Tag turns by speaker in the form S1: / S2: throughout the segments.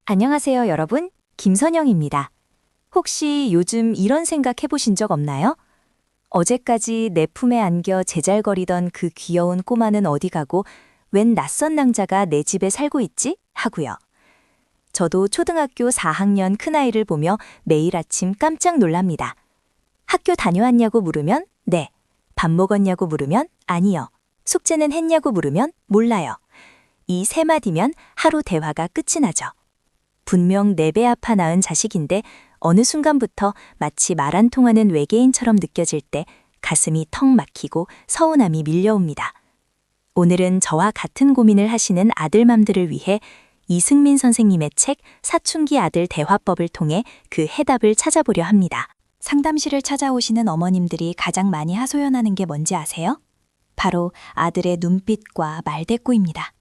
S1: 안녕하세요, 여러분. 김선영입니다. 혹시 요즘 이런 생각 해보신 적 없나요? 어제까지 내 품에 안겨 제잘거리던 그 귀여운 꼬마는 어디 가고 웬 낯선 남자가 내 집에 살고 있지? 하고요. 저도 초등학교 4학년 큰아이를 보며 매일 아침 깜짝 놀랍니다. 학교 다녀왔냐고 물으면 네. 밥 먹었냐고 물으면 아니요. 숙제는 했냐고 물으면 몰라요. 이 세 마디면 하루 대화가 끝이 나죠. 분명 내 배 아파 낳은 자식인데 어느 순간부터 마치 말 안 통하는 외계인처럼 느껴질 때 가슴이 턱 막히고 서운함이 밀려옵니다. 오늘은 저와 같은 고민을 하시는 아들맘들을 위해 이승민 선생님의 책 사춘기 아들 대화법을 통해 그 해답을 찾아보려 합니다. 상담실을 찾아오시는 어머님들이 가장 많이 하소연하는 게 뭔지 아세요? 바로 아들의 눈빛과 말대꾸입니다.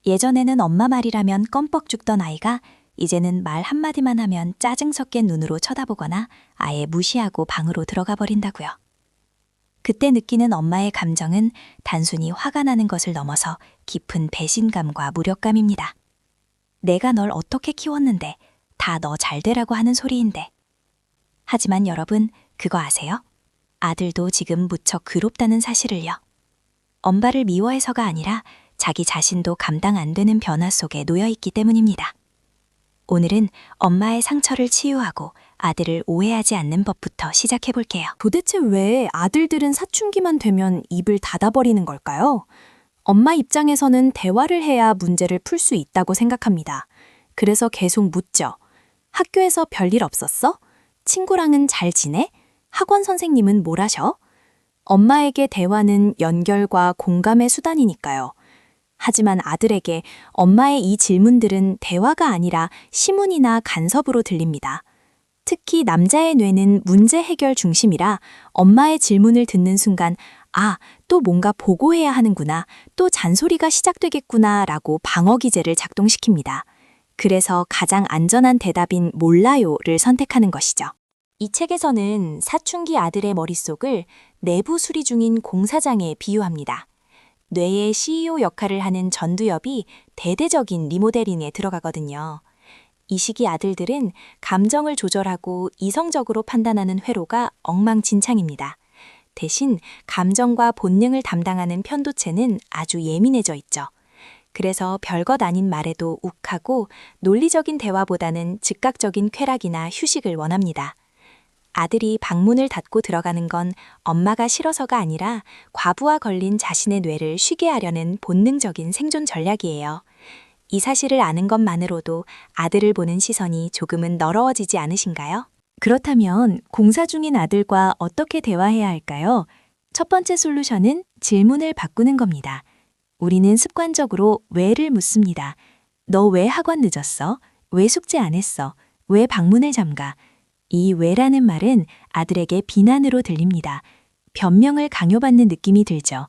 S1: 예전에는 엄마 말이라면 껌뻑 죽던 아이가 이제는 말 한마디만 하면 짜증 섞인 눈으로 쳐다보거나 아예 무시하고 방으로 들어가 버린다고요. 그때 느끼는 엄마의 감정은 단순히 화가 나는 것을 넘어서 깊은 배신감과 무력감입니다. 내가 널 어떻게 키웠는데, 다 너 잘 되라고 하는 소리인데. 하지만 여러분, 그거 아세요? 아들도 지금 무척 괴롭다는 사실을요. 엄마를 미워해서가 아니라 자기 자신도 감당 안 되는 변화 속에 놓여 있기 때문입니다. 오늘은 엄마의 상처를 치유하고 아들을 오해하지 않는 법부터 시작해 볼게요.
S2: 도대체 왜 아들들은 사춘기만 되면 입을 닫아버리는 걸까요? 엄마 입장에서는 대화를 해야 문제를 풀 수 있다고 생각합니다. 그래서 계속 묻죠. 학교에서 별일 없었어? 친구랑은 잘 지내? 학원 선생님은 뭘 하셔? 엄마에게 대화는 연결과 공감의 수단이니까요. 하지만 아들에게 엄마의 이 질문들은 대화가 아니라 시문이나 간섭으로 들립니다. 특히 남자의 뇌는 문제 해결 중심이라 엄마의 질문을 듣는 순간 아, 또 뭔가 보고해야 하는구나, 또 잔소리가 시작되겠구나 라고 방어 기제를 작동시킵니다. 그래서 가장 안전한 대답인 몰라요를 선택하는 것이죠. 이 책에서는 사춘기 아들의 머릿속을 내부 수리 중인 공사장에 비유합니다. 뇌의 CEO 역할을 하는 전두엽이 대대적인 리모델링에 들어가거든요. 이 시기 아들들은 감정을 조절하고 이성적으로 판단하는 회로가 엉망진창입니다. 대신 감정과 본능을 담당하는 편도체는 아주 예민해져 있죠. 그래서 별것 아닌 말에도 욱하고 논리적인 대화보다는 즉각적인 쾌락이나 휴식을 원합니다. 아들이 방문을 닫고 들어가는 건 엄마가 싫어서가 아니라 과부하 걸린 자신의 뇌를 쉬게 하려는 본능적인 생존 전략이에요. 이 사실을 아는 것만으로도 아들을 보는 시선이 조금은 너러워지지 않으신가요? 그렇다면 공사 중인 아들과 어떻게 대화해야 할까요? 첫 번째 솔루션은 질문을 바꾸는 겁니다. 우리는 습관적으로 왜를 묻습니다. 너 왜 학원 늦었어? 왜 숙제 안 했어? 왜 방문을 잠가? 이 왜라는 말은 아들에게 비난으로 들립니다. 변명을 강요받는 느낌이 들죠.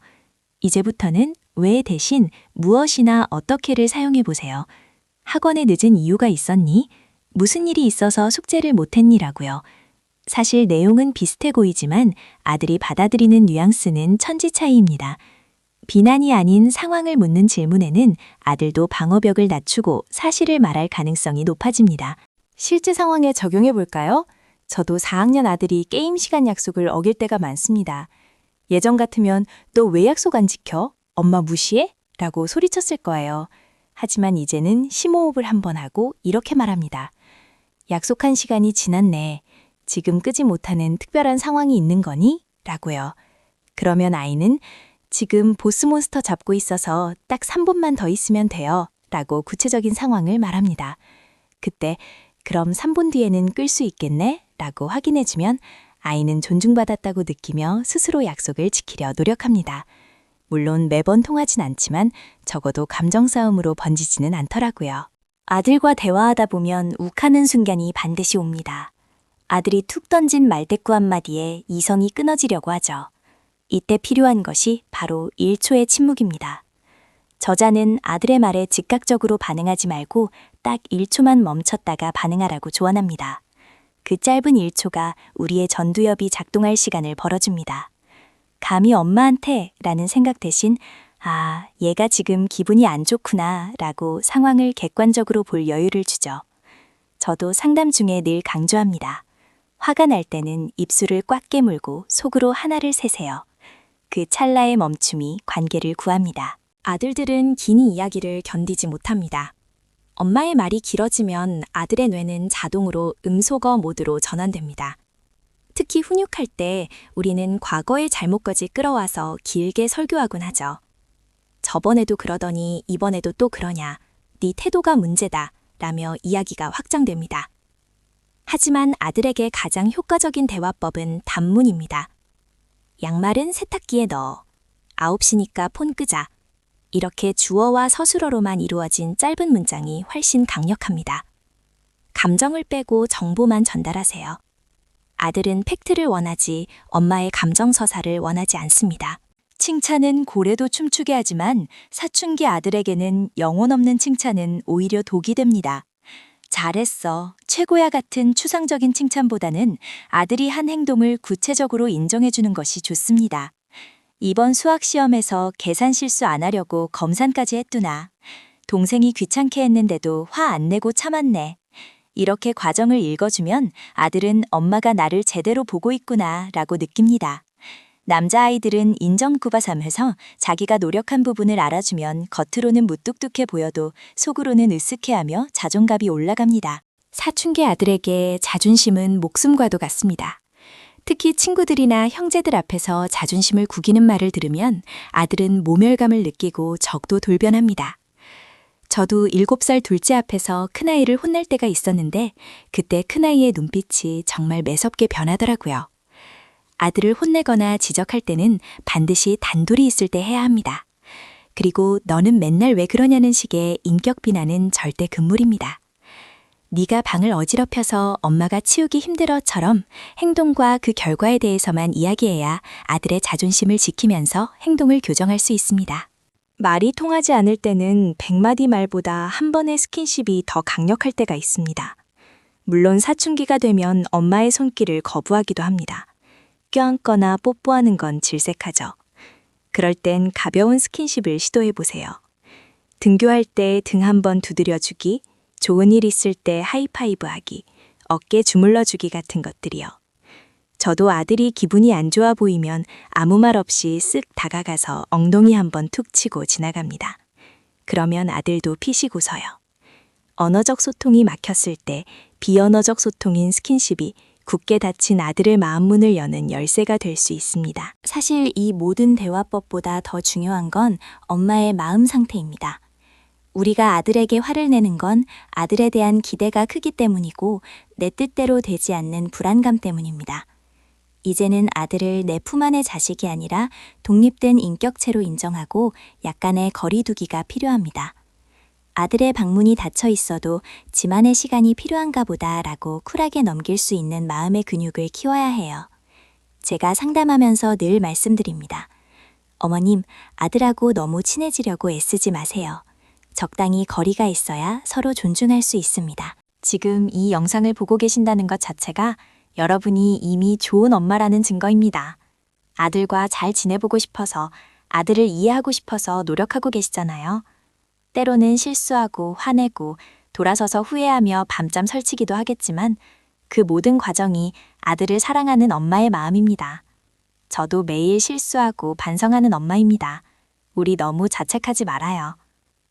S2: 이제부터는 왜 대신 무엇이나 어떻게를 사용해 보세요. 학원에 늦은 이유가 있었니? 무슨 일이 있어서 숙제를 못했니라고요. 사실 내용은 비슷해 보이지만 아들이 받아들이는 뉘앙스는 천지 차이입니다. 비난이 아닌 상황을 묻는 질문에는 아들도 방어벽을 낮추고 사실을 말할 가능성이 높아집니다. 실제 상황에 적용해 볼까요? 저도 4학년 아들이 게임 시간 약속을 어길 때가 많습니다. 예전 같으면 너 왜 약속 안 지켜? 엄마 무시해? 라고 소리쳤을 거예요. 하지만 이제는 심호흡을 한번 하고 이렇게 말합니다. 약속한 시간이 지났네. 지금 끄지 못하는 특별한 상황이 있는 거니? 라고요. 그러면 아이는 지금 보스몬스터 잡고 있어서 딱 3분만 더 있으면 돼요. 라고 구체적인 상황을 말합니다. 그때 그럼 3분 뒤에는 끌 수 있겠네? 라고 확인해주면 아이는 존중받았다고 느끼며 스스로 약속을 지키려 노력합니다. 물론 매번 통하진 않지만 적어도 감정 싸움으로 번지지는 않더라고요. 아들과 대화하다 보면 욱하는 순간이 반드시 옵니다. 아들이 툭 던진 말대꾸 한마디에 이성이 끊어지려고 하죠. 이때 필요한 것이 바로 1초의 침묵입니다. 저자는 아들의 말에 즉각적으로 반응하지 말고 딱 1초만 멈췄다가 반응하라고 조언합니다. 그 짧은 1초가 우리의 전두엽이 작동할 시간을 벌어줍니다. 감히 엄마한테 라는 생각 대신
S1: 아, 얘가 지금 기분이 안 좋구나 라고 상황을 객관적으로 볼 여유를 주죠. 저도 상담 중에 늘 강조합니다. 화가 날 때는 입술을 꽉 깨물고 속으로 하나를 세세요. 그 찰나의 멈춤이 관계를 구합니다.
S2: 아들들은 긴 이야기를 견디지 못합니다. 엄마의 말이 길어지면 아들의 뇌는 자동으로 음소거 모드로 전환됩니다. 특히 훈육할 때 우리는 과거의 잘못까지 끌어와서 길게 설교하곤 하죠. 저번에도 그러더니 이번에도 또 그러냐, 네 태도가 문제다 라며 이야기가 확장됩니다. 하지만 아들에게 가장 효과적인 대화법은 단문입니다. 양말은 세탁기에 넣어. 9시니까 폰 끄자. 이렇게 주어와 서술어로만 이루어진 짧은 문장이 훨씬 강력합니다. 감정을 빼고 정보만 전달하세요. 아들은 팩트를 원하지 엄마의 감정서사를 원하지 않습니다.
S1: 칭찬은 고래도 춤추게 하지만 사춘기 아들에게는 영혼 없는 칭찬은 오히려 독이 됩니다. 잘했어, 최고야 같은 추상적인 칭찬보다는 아들이 한 행동을 구체적으로 인정해주는 것이 좋습니다. 이번 수학 시험에서 계산 실수 안 하려고 검산까지 했두나. 동생이 귀찮게 했는데도 화 안 내고 참았네. 이렇게 과정을 읽어주면 아들은 엄마가 나를 제대로 보고 있구나 라고 느낍니다. 남자아이들은 인정구바삼해서 자기가 노력한 부분을 알아주면 겉으로는 무뚝뚝해 보여도 속으로는 으쓱해하며 자존감이 올라갑니다.
S2: 사춘기 아들에게 자존심은 목숨과도 같습니다. 특히 친구들이나 형제들 앞에서 자존심을 구기는 말을 들으면 아들은 모멸감을 느끼고 적도 돌변합니다. 저도 7살 둘째 앞에서 큰아이를 혼낼 때가 있었는데 그때 큰아이의 눈빛이 정말 매섭게 변하더라고요. 아들을 혼내거나 지적할 때는 반드시 단둘이 있을 때 해야 합니다. 그리고 너는 맨날 왜 그러냐는 식의 인격 비난은 절대 금물입니다. 네가 방을 어지럽혀서 엄마가 치우기 힘들어처럼 행동과 그 결과에 대해서만 이야기해야 아들의 자존심을 지키면서 행동을 교정할 수 있습니다.
S1: 말이 통하지 않을 때는 100마디 말보다 한 번의 스킨십이 더 강력할 때가 있습니다. 물론 사춘기가 되면 엄마의 손길을 거부하기도 합니다. 껴안거나 뽀뽀하는 건 질색하죠. 그럴 땐 가벼운 스킨십을 시도해보세요. 등교할 때 등 한번 두드려주기, 좋은 일 있을 때 하이파이브 하기, 어깨 주물러주기 같은 것들이요. 저도 아들이 기분이 안 좋아 보이면 아무 말 없이 쓱 다가가서 엉덩이 한번 툭 치고 지나갑니다. 그러면 아들도 피시고서요. 언어적 소통이 막혔을 때 비언어적 소통인 스킨십이 굳게 닫힌 아들의 마음문을 여는 열쇠가 될 수 있습니다.
S2: 사실 이 모든 대화법보다 더 중요한 건 엄마의 마음 상태입니다. 우리가 아들에게 화를 내는 건 아들에 대한 기대가 크기 때문이고 내 뜻대로 되지 않는 불안감 때문입니다. 이제는 아들을 내 품 안의 자식이 아니라 독립된 인격체로 인정하고 약간의 거리두기가 필요합니다. 아들의 방문이 닫혀 있어도 지만의 시간이 필요한가 보다라고 쿨하게 넘길 수 있는 마음의 근육을 키워야 해요. 제가 상담하면서 늘 말씀드립니다. 어머님, 아들하고 너무 친해지려고 애쓰지 마세요. 적당히 거리가 있어야 서로 존중할 수 있습니다. 지금 이 영상을 보고 계신다는 것 자체가 여러분이 이미 좋은 엄마라는 증거입니다. 아들과 잘 지내보고 싶어서, 아들을 이해하고 싶어서 노력하고 계시잖아요. 때로는 실수하고 화내고 돌아서서 후회하며 밤잠 설치기도 하겠지만 그 모든 과정이 아들을 사랑하는 엄마의 마음입니다. 저도 매일 실수하고 반성하는 엄마입니다. 우리 너무 자책하지 말아요.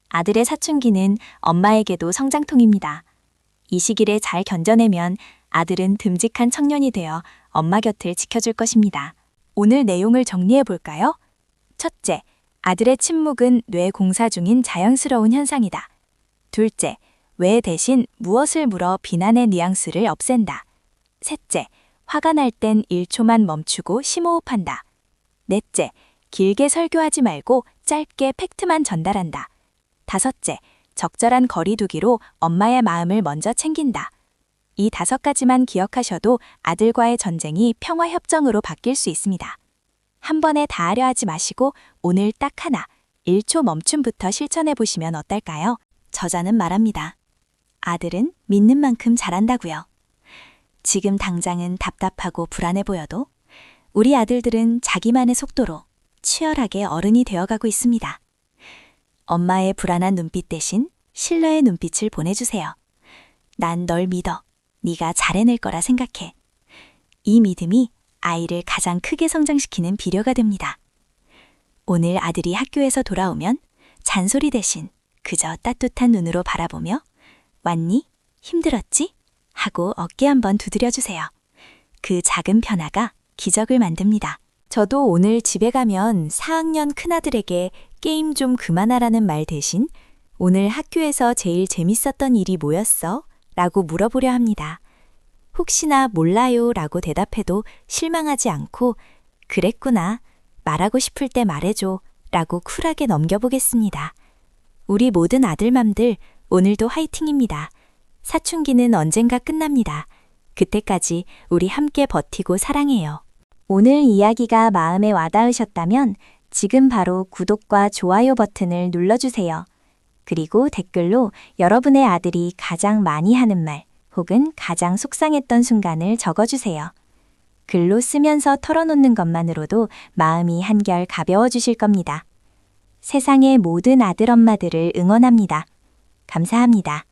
S2: 아들의 사춘기는 엄마에게도 성장통입니다. 이 시기를 잘 견뎌내면 아들은 듬직한 청년이 되어 엄마 곁을 지켜줄 것입니다. 오늘 내용을 정리해 볼까요? 첫째, 아들의 침묵은 뇌 공사 중인 자연스러운 현상이다. 둘째, 왜 대신 무엇을 물어 비난의 뉘앙스를 없앤다. 셋째, 화가 날 땐 1초만 멈추고 심호흡한다. 넷째, 길게 설교하지 말고 짧게 팩트만 전달한다. 다섯째, 적절한 거리두기로 엄마의 마음을 먼저 챙긴다. 이 5가지만 기억하셔도 아들과의 전쟁이 평화협정으로 바뀔 수 있습니다. 한 번에 다 하려 하지 마시고 오늘 딱 하나, 1초 멈춤부터 실천해 보시면 어떨까요? 저자는 말합니다. 아들은 믿는 만큼 잘한다고요. 지금 당장은 답답하고 불안해 보여도 우리 아들들은 자기만의 속도로
S1: 치열하게 어른이 되어가고 있습니다. 엄마의 불안한 눈빛 대신 신뢰의 눈빛을 보내주세요. 난 널 믿어. 네가 잘 해낼 거라 생각해. 이 믿음이 아이를 가장 크게 성장시키는 비료가 됩니다. 오늘 아들이 학교에서 돌아오면 잔소리 대신 그저 따뜻한 눈으로 바라보며 왔니? 힘들었지? 하고 어깨 한번 두드려주세요. 그 작은 변화가 기적을 만듭니다. 저도 오늘 집에 가면 4학년 큰아들에게 게임 좀 그만하라는 말 대신 오늘 학교에서 제일 재밌었던 일이 뭐였어? 라고 물어보려 합니다. 혹시나 몰라요 라고 대답해도 실망하지 않고 그랬구나. 말하고 싶을 때 말해줘 라고 쿨하게 넘겨보겠습니다. 우리 모든 아들맘들 오늘도 화이팅입니다. 사춘기는 언젠가 끝납니다. 그때까지 우리 함께 버티고 사랑해요. 오늘 이야기가 마음에 와닿으셨다면 지금 바로 구독과 좋아요 버튼을 눌러주세요. 그리고 댓글로 여러분의 아들이 가장 많이 하는 말 혹은 가장 속상했던 순간을 적어주세요. 글로 쓰면서 털어놓는 것만으로도 마음이 한결 가벼워지실 겁니다. 세상의 모든 아들 엄마들을 응원합니다. 감사합니다.